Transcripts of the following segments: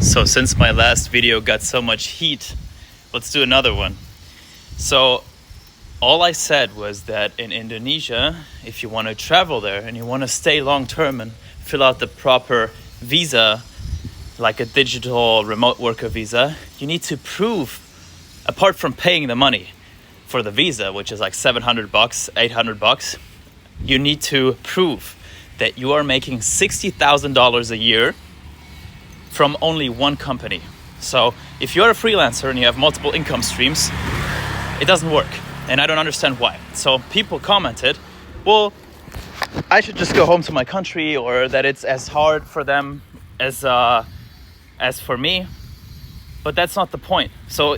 So since my last video got so much heat, let's do another one. So all I said was that in Indonesia, if you want to travel there and you want to stay long term and fill out the proper visa, like a digital remote worker visa, you need to prove, apart from paying the money for the visa, which is like $700, $800, you need to prove that you are making $60,000 a year from only one company. So if you're a freelancer and you have multiple income streams, it doesn't work. And I don't understand why. So people commented, well, I should just go home to my country, or that it's as hard for them as for me. But that's not the point. So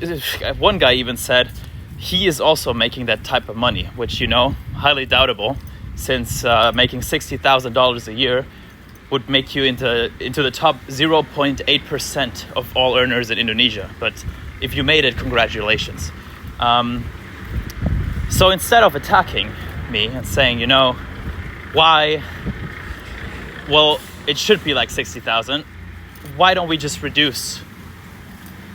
one guy even said he is also making that type of money, which, highly doubtable, since making $60,000 a year would make you into the top 0.8% of all earners in Indonesia. But if you made it, congratulations. So instead of attacking me and saying, why? Well, it should be like 60,000. Why don't we just reduce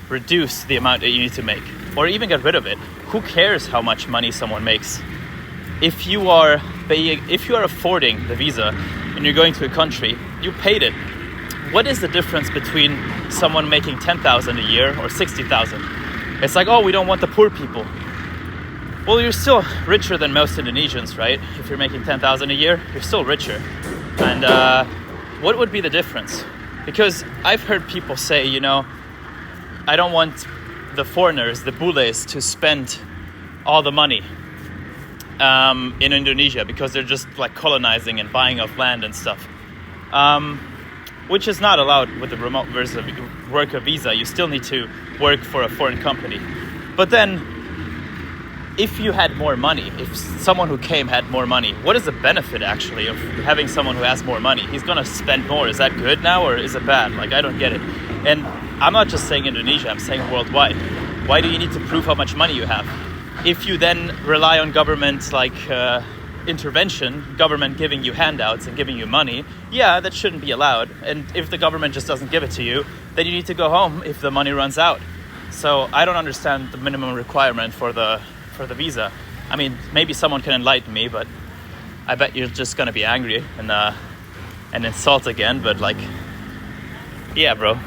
the amount that you need to make, or even get rid of it? Who cares how much money someone makes? If you are affording the visa and you're going to a country, you paid it. What is the difference between someone making 10,000 a year or 60,000? It's like, oh, we don't want the poor people. Well, you're still richer than most Indonesians, right? If you're making 10,000 a year, you're still richer. And what would be the difference? Because I've heard people say, I don't want the foreigners, the bules, to spend all the money in Indonesia because they're just like colonizing and buying off land and stuff, which is not allowed with the remote worker visa. You still need to work for a foreign company. But then if you had more money, if someone who came had more money, what is the benefit actually of having someone who has more money? He's gonna spend more. Is that good now, or is it bad? Like, I don't get it. And I'm not just saying Indonesia, I'm saying worldwide. Why do you need to prove how much money you have? If you then rely on government intervention, government giving you handouts and giving you money, yeah, that shouldn't be allowed. And if the government just doesn't give it to you, then you need to go home if the money runs out. So I don't understand the minimum requirement for the visa. I mean, maybe someone can enlighten me, but I bet you're just gonna be angry and insult again. But yeah, bro.